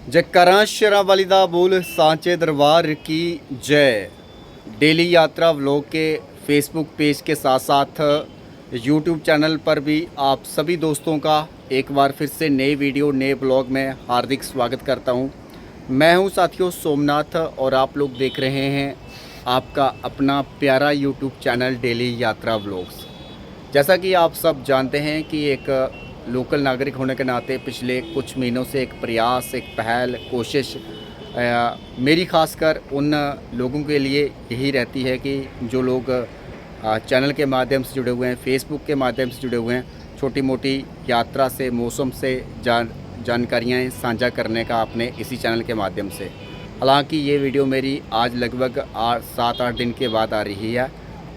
जयकारा शेरा वालिदा बोल सांचे दरबार की जय। डेली यात्रा व्लॉग के फेसबुक पेज के साथ साथ यूट्यूब चैनल पर भी आप सभी दोस्तों का एक बार फिर से नए वीडियो नए ब्लॉग में हार्दिक स्वागत करता हूं। मैं हूं साथियों सोमनाथ और आप लोग देख रहे हैं आपका अपना प्यारा यूट्यूब चैनल डेली यात्रा व्लॉग्स। जैसा कि आप सब जानते हैं कि एक लोकल नागरिक होने के नाते पिछले कुछ महीनों से एक प्रयास, एक पहल, कोशिश मेरी खासकर उन लोगों के लिए यही रहती है कि जो लोग चैनल के माध्यम से जुड़े हुए हैं, फेसबुक के माध्यम से जुड़े हुए हैं, छोटी मोटी यात्रा से, मौसम से जानकारियाँ साझा करने का अपने इसी चैनल के माध्यम से। हालांकि ये वीडियो मेरी आज लगभग 7-8 दिन के बाद आ रही है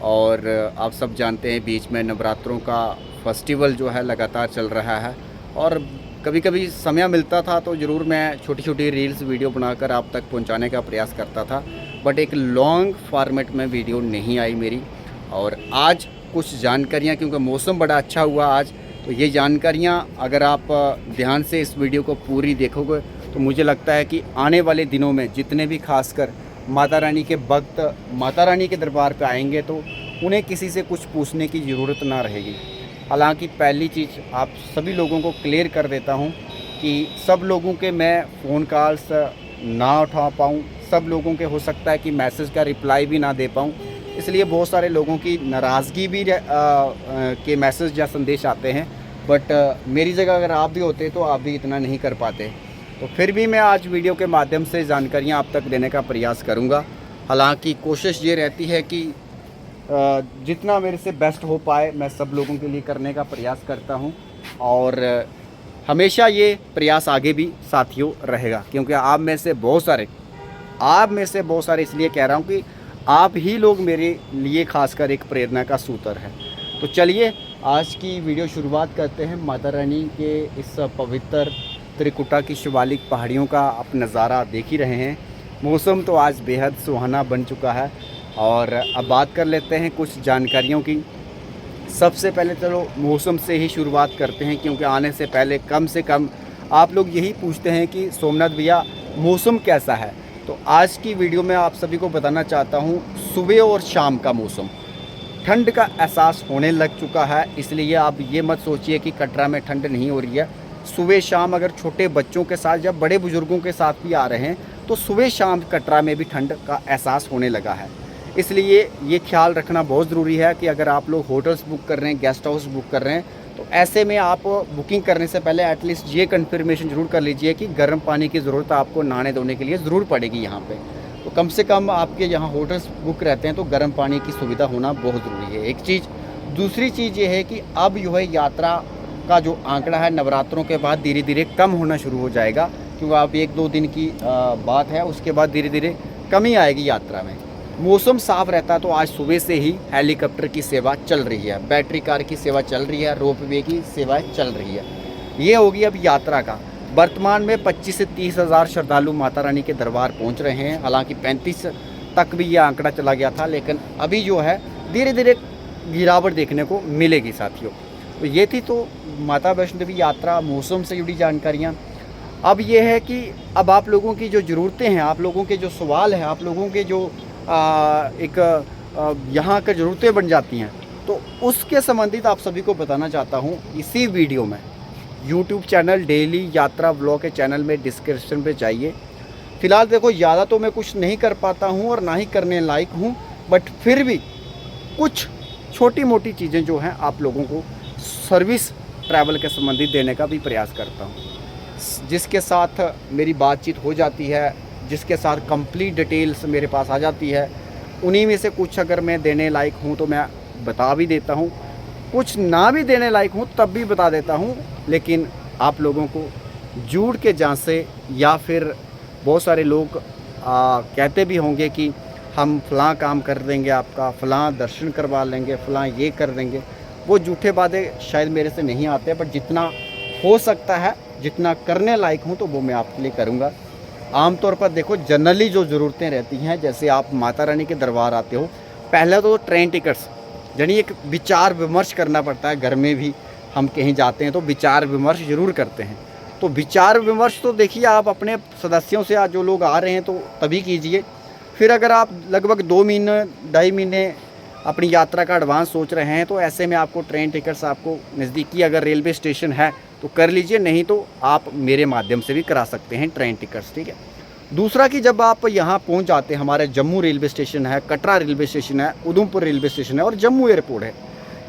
और आप सब जानते हैं बीच में नवरात्रों का फेस्टिवल जो है लगातार चल रहा है और कभी कभी समय मिलता था तो ज़रूर मैं छोटी छोटी रील्स वीडियो बनाकर आप तक पहुंचाने का प्रयास करता था, बट एक लॉन्ग फॉर्मेट में वीडियो नहीं आई मेरी। और आज कुछ जानकारियां, क्योंकि मौसम बड़ा अच्छा हुआ आज, तो ये जानकारियां अगर आप ध्यान से इस वीडियो को पूरी देखोगे तो मुझे लगता है कि आने वाले दिनों में जितने भी खासकर माता रानी के भक्त माता रानी के दरबार पे आएंगे तो उन्हें किसी से कुछ पूछने की ज़रूरत ना रहेगी। हालांकि पहली चीज़ आप सभी लोगों को क्लियर कर देता हूं कि सब लोगों के मैं फ़ोन कॉल्स ना उठा पाऊं, सब लोगों के हो सकता है कि मैसेज का रिप्लाई भी ना दे पाऊं, इसलिए बहुत सारे लोगों की नाराज़गी भी के मैसेज या संदेश आते हैं। बट मेरी जगह अगर आप भी होते तो आप भी इतना नहीं कर पाते। तो फिर भी मैं आज वीडियो के माध्यम से जानकारियाँ आप तक देने का प्रयास करूँगा। हालांकि कोशिश ये रहती है कि जितना मेरे से बेस्ट हो पाए मैं सब लोगों के लिए करने का प्रयास करता हूं और हमेशा ये प्रयास आगे भी साथियों रहेगा, क्योंकि आप में से बहुत सारे इसलिए कह रहा हूं कि आप ही लोग मेरे लिए खासकर एक प्रेरणा का सूत्र है। तो चलिए आज की वीडियो शुरुआत करते हैं। माता रानी के इस पवित्र त्रिकुटा की शिवालिक पहाड़ियों का आप नज़ारा देख ही रहे हैं। मौसम तो आज बेहद सुहाना बन चुका है और अब बात कर लेते हैं कुछ जानकारियों की। सबसे पहले चलो मौसम से ही शुरुआत करते हैं, क्योंकि आने से पहले कम से कम आप लोग यही पूछते हैं कि सोमनाथ भैया मौसम कैसा है। तो आज की वीडियो में आप सभी को बताना चाहता हूँ सुबह और शाम का मौसम। ठंड का एहसास होने लग चुका है, इसलिए आप ये मत सोचिए कि कटरा में ठंड नहीं हो रही है। सुबह शाम अगर छोटे बच्चों के साथ या बड़े बुज़ुर्गों के साथ भी आ रहे हैं तो सुबह शाम कटरा में भी ठंड का एहसास होने लगा है। इसलिए ये ख्याल रखना बहुत ज़रूरी है कि अगर आप लोग होटल्स बुक कर रहे हैं, गेस्ट हाउस बुक कर रहे हैं, तो ऐसे में आप बुकिंग करने से पहले एटलीस्ट ये कन्फर्मेशन ज़रूर कर लीजिए कि गर्म पानी की ज़रूरत आपको नहाने धोने के लिए ज़रूर पड़ेगी यहाँ पे। तो कम से कम आपके यहाँ होटल्स बुक रहते हैं तो गर्म पानी की सुविधा होना बहुत ज़रूरी है, एक चीज़। दूसरी चीज़ ये है कि अब जो है यात्रा का जो आंकड़ा है नवरात्रों के बाद धीरे धीरे कम होना शुरू हो जाएगा, क्योंकि आप 1-2 दिन की बात है, उसके बाद धीरे धीरे कमी आएगी यात्रा में। मौसम साफ रहता तो आज सुबह से ही हेलीकॉप्टर की सेवा चल रही है, बैटरी कार की सेवा चल रही है, रोपवे की सेवाएं चल रही है। ये होगी अब यात्रा का। वर्तमान में 25 से 30 हज़ार श्रद्धालु माता रानी के दरबार पहुंच रहे हैं। हालांकि 35 तक भी ये आंकड़ा चला गया था, लेकिन अभी जो है धीरे धीरे गिरावट देखने को मिलेगी साथियों। तो ये थी तो माता वैष्णो देवी यात्रा मौसम से जुड़ी जानकारियाँ। अब ये है कि अब आप लोगों की जो ज़रूरतें हैं, आप लोगों के जो सवाल हैं, आप लोगों के जो यहाँ की ज़रूरतें बन जाती हैं, तो उसके संबंधित आप सभी को बताना चाहता हूँ इसी वीडियो में। यूट्यूब चैनल डेली यात्रा व्लॉग के चैनल में डिस्क्रिप्शन पे जाइए। फ़िलहाल देखो ज़्यादा तो मैं कुछ नहीं कर पाता हूँ और ना ही करने लायक हूँ, बट फिर भी कुछ छोटी मोटी चीज़ें जो हैं आप लोगों को सर्विस ट्रैवल के संबंधित देने का भी प्रयास करता हूँ, जिसके साथ मेरी बातचीत हो जाती है, जिसके साथ कंप्लीट डिटेल्स मेरे पास आ जाती है। उन्हीं में से कुछ अगर मैं देने लायक हूँ तो मैं बता भी देता हूँ, कुछ ना भी देने लायक हूँ तब भी बता देता हूँ। लेकिन आप लोगों को जुड़ के जांचे, या फिर बहुत सारे लोग कहते भी होंगे कि हम फ़लाँ काम कर देंगे, आपका फ़लाँ दर्शन करवा लेंगे, फ़लाँ ये कर देंगे। वो झूठे वादे शायद मेरे से नहीं आते, बट जितना हो सकता है, जितना करने लायक हूँ तो वो मैं आपके लिए करूँगा। आमतौर पर देखो जनरली जो ज़रूरतें रहती हैं, जैसे आप माता रानी के दरबार आते हो, पहले तो ट्रेन टिकट्स, यानी एक विचार विमर्श करना पड़ता है। घर में भी हम कहीं जाते हैं तो विचार विमर्श ज़रूर करते हैं। तो विचार विमर्श तो देखिए आप अपने सदस्यों से, आज जो लोग आ रहे हैं तो तभी कीजिए। फिर अगर आप लगभग 2 महीने 2.5 महीने अपनी यात्रा का एडवांस सोच रहे हैं तो ऐसे में आपको ट्रेन टिकट्स आपको नज़दीकी अगर रेलवे स्टेशन है तो कर लीजिए, नहीं तो आप मेरे माध्यम से भी करा सकते हैं ट्रेन टिकट्स, ठीक है। दूसरा कि जब आप यहाँ पहुँच जाते हैं, हमारे जम्मू रेलवे स्टेशन है, कटरा रेलवे स्टेशन है, उधमपुर रेलवे स्टेशन है और जम्मू एयरपोर्ट है,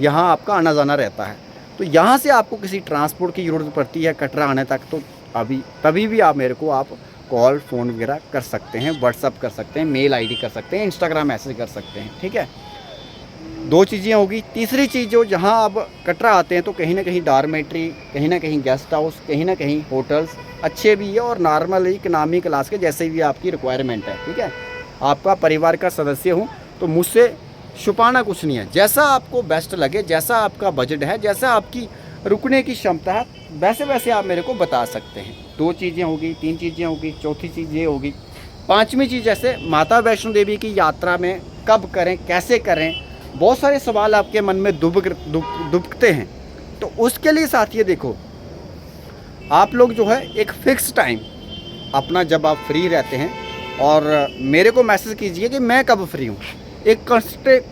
यहाँ आपका आना जाना रहता है। तो यहाँ से आपको किसी ट्रांसपोर्ट की ज़रूरत पड़ती है कटरा आने तक, तो तभी भी आप मेरे को आप कॉल फ़ोन वगैरह कर सकते हैं, व्हाट्सअप कर सकते हैं, मेल आईडी कर सकते हैं, इंस्टाग्राम मैसेज कर सकते हैं, ठीक है। 2 चीज़ें होगी। तीसरी चीज़, जो जहाँ आप कटरा आते हैं तो कहीं ना कहीं डॉर्मेट्री, कहीं ना कहीं गेस्ट हाउस, कहीं ना कहीं होटल्स अच्छे भी है और नॉर्मल इकनॉमी क्लास के जैसे भी आपकी रिक्वायरमेंट है, ठीक है। आपका परिवार का सदस्य हूँ तो मुझसे छुपाना कुछ नहीं है। जैसा आपको बेस्ट लगे, जैसा आपका बजट है, जैसा आपकी रुकने की क्षमता है, वैसे वैसे आप मेरे को बता सकते हैं। 2 चीज़ें होगी, 3 चीज़ें होगी, चौथी चीज़ ये होगी। 5वीं चीज़, जैसे माता वैष्णो देवी की यात्रा में कब करें, कैसे करें, बहुत सारे सवाल आपके मन में दुबकते हैं। तो उसके लिए साथियों देखो, आप लोग जो है एक फ़िक्स टाइम अपना जब आप फ्री रहते हैं और मेरे को मैसेज कीजिए कि मैं कब फ्री हूँ। एक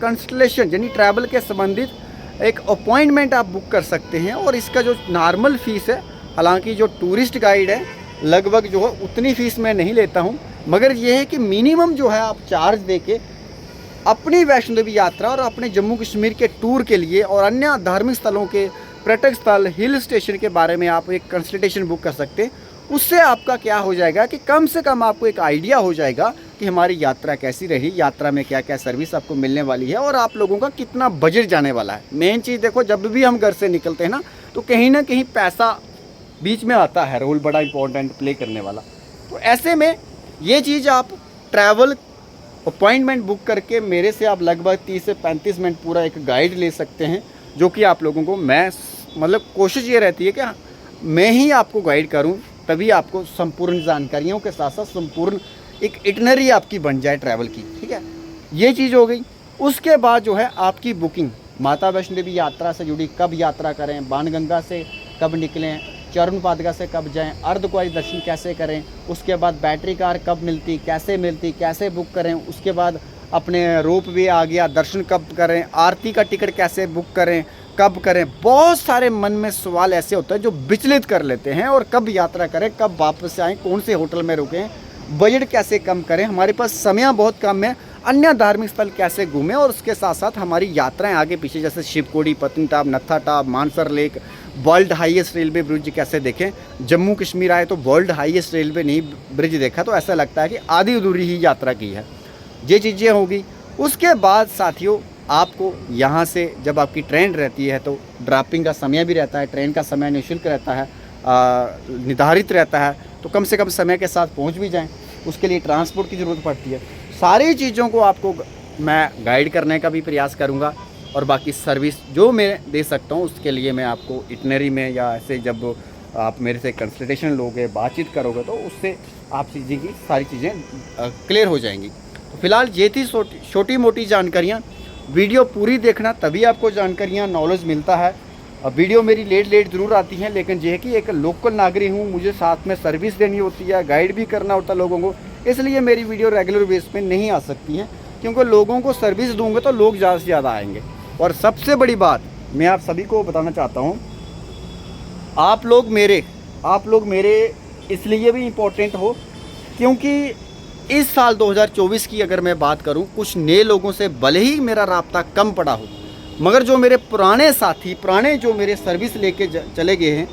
कंसल्टेशन यानी ट्रैवल के संबंधित एक अपॉइंटमेंट आप बुक कर सकते हैं और इसका जो नॉर्मल फ़ीस है, हालांकि जो टूरिस्ट गाइड है लगभग जो है उतनी फ़ीस मैं नहीं लेता हूँ, मगर ये है कि मिनिमम जो है आप चार्ज दे के अपनी वैष्णो देवी यात्रा और अपने जम्मू कश्मीर के टूर के लिए और अन्य धार्मिक स्थलों के, पर्यटक स्थल, हिल स्टेशन के बारे में आप एक कंसल्टेशन बुक कर सकते हैं। उससे आपका क्या हो जाएगा कि कम से कम आपको एक आइडिया हो जाएगा कि हमारी यात्रा कैसी रही, यात्रा में क्या क्या सर्विस आपको मिलने वाली है और आप लोगों का कितना बजट जाने वाला है। मेन चीज़ देखो, जब भी हम घर से निकलते हैं ना तो कहीं ना कहीं पैसा बीच में आता है, रोल बड़ा इंपॉर्टेंट प्ले करने वाला। तो ऐसे में ये चीज़ आप ट्रैवल अपॉइंटमेंट बुक करके मेरे से आप लगभग 30 से 35 मिनट पूरा एक गाइड ले सकते हैं, जो कि आप लोगों को मैं मतलब कोशिश ये रहती है कि मैं ही आपको गाइड करूं, तभी आपको संपूर्ण जानकारियों के साथ साथ संपूर्ण एक इटनरी आपकी बन जाए ट्रैवल की, ठीक है। ये चीज़ हो गई। उसके बाद जो है आपकी बुकिंग, माता वैष्णो देवी यात्रा से जुड़ी, कब यात्रा करें, बाणगंगा से कब निकलें, चरण पादुका से कब जाएं, अर्धकुंवारी दर्शन कैसे करें, उसके बाद बैटरी कार कब मिलती, कैसे बुक करें, उसके बाद अपने रोप वे आ गया, दर्शन कब करें, आरती का टिकट कैसे बुक करें, कब करें। बहुत सारे मन में सवाल ऐसे होते हैं जो विचलित कर लेते हैं, और कब यात्रा करें, कब वापस आएँ, कौन से होटल में रुकें, बजट कैसे कम करें, हमारे पास समय बहुत कम है, अन्य धार्मिक स्थल कैसे घूमें, और उसके साथ साथ हमारी यात्राएं आगे पीछे जैसे Shivkhori, Patnitop, Nattha top, Mansar lake, world highest railway bridge कैसे देखें। जम्मू कश्मीर आए तो वर्ल्ड हाईएस्ट रेलवे नहीं ब्रिज देखा तो ऐसा लगता है कि आधी अधूरी ही यात्रा की है। ये चीज़ें होगी। उसके बाद साथियों आपको यहाँ से जब आपकी ट्रेन रहती है तो ड्रॉपिंग का समय भी रहता है, ट्रेन का समय निःशुल्क रहता है, निर्धारित रहता है, तो कम से कम समय के साथ पहुँच भी जाएँ, उसके लिए ट्रांसपोर्ट की ज़रूरत पड़ती है। सारी चीज़ों को आपको मैं गाइड करने का भी प्रयास करूँगा, और बाकी सर्विस जो मैं दे सकता हूँ उसके लिए मैं आपको इटनरी में या ऐसे जब आप मेरे से कंसल्टेशन लोगे, बातचीत करोगे तो उससे आप चीज़ें की सारी चीज़ें क्लियर हो जाएंगी। तो फिलहाल ये थी छोटी मोटी जानकारियाँ। वीडियो पूरी देखना, तभी आपको जानकारियाँ, नॉलेज मिलता है। वीडियो मेरी लेट ज़रूर आती हैं, लेकिन ये है कि एक लोकल नागरिक हूँ, मुझे साथ में सर्विस देनी होती है, गाइड भी करना होता है लोगों को, इसलिए मेरी वीडियो रेगुलर बेस पे नहीं आ सकती हैं, क्योंकि लोगों को सर्विस दूंगा तो लोग ज़्यादा से ज़्यादा आएंगे। और सबसे बड़ी बात मैं आप सभी को बताना चाहता हूँ, आप लोग मेरे इसलिए भी इम्पोर्टेंट हो क्योंकि इस साल 2024 की अगर मैं बात करूँ, कुछ नए लोगों से भले ही मेरा राब्ता कम पड़ा हो, मगर जो मेरे पुराने साथी, जो मेरे सर्विस लेके चले गए हैं,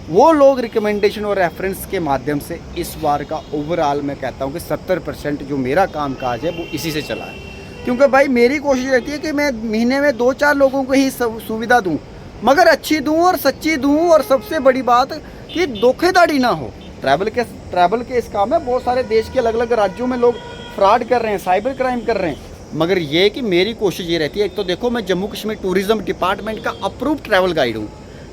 वो लोग रिकमेंडेशन और रेफरेंस के माध्यम से इस बार का ओवरऑल मैं कहता हूँ कि 70% जो मेरा काम काज है वो इसी से चला है। क्योंकि भाई मेरी कोशिश रहती है कि मैं महीने में 2-4 लोगों को ही सुविधा दूं, मगर अच्छी दूं और सच्ची दूं, और सबसे बड़ी बात कि धोखेधड़ी ना हो। ट्रैवल के इस काम में बहुत सारे देश के अलग अलग राज्यों में लोग फ्रॉड कर रहे हैं, साइबर क्राइम कर रहे हैं, मगर ये कि मेरी कोशिश ये रहती है, एक तो देखो मैं जम्मू कश्मीर टूरिज़्म डिपार्टमेंट का अप्रूव्ड ट्रैवल गाइड हूँ,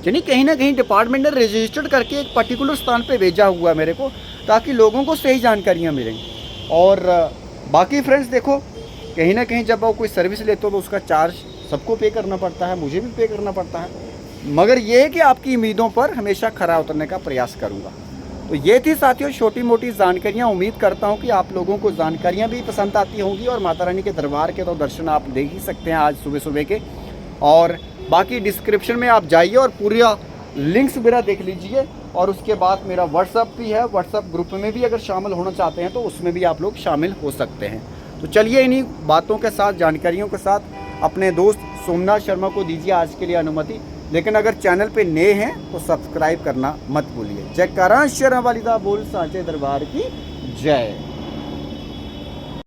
यानी कहीं ना कहीं डिपार्टमेंट ने रजिस्टर्ड करके एक पर्टिकुलर स्थान पे भेजा हुआ है मेरे को, ताकि लोगों को सही जानकारियाँ मिलें। और बाकी फ्रेंड्स देखो, कहीं ना कहीं जब आप कोई सर्विस लेते हो तो उसका चार्ज सबको पे करना पड़ता है, मुझे भी पे करना पड़ता है, मगर ये है कि आपकी उम्मीदों पर हमेशा खरा उतरने का प्रयास करूँगा। तो ये थी साथियों छोटी मोटी जानकारियाँ। उम्मीद करता हूँ कि आप लोगों को जानकारियाँ भी पसंद आती होंगी और माता रानी के दरबार के तो दर्शन आप देख ही सकते हैं आज सुबह सुबह के। और बाकी डिस्क्रिप्शन में आप जाइए और पूरा लिंक्स मेरा देख लीजिए। और उसके बाद मेरा व्हाट्सअप भी है, व्हाट्सअप ग्रुप में भी अगर शामिल होना चाहते हैं तो उसमें भी आप लोग शामिल हो सकते हैं। तो चलिए इन्हीं बातों के साथ, जानकारियों के साथ अपने दोस्त सोमनाथ शर्मा को दीजिए आज के लिए अनुमति। लेकिन अगर चैनल पे नए हैं तो सब्सक्राइब करना मत भूलिए। जयकारा शेरां वाली दा बोल सांचे दरबार की जय।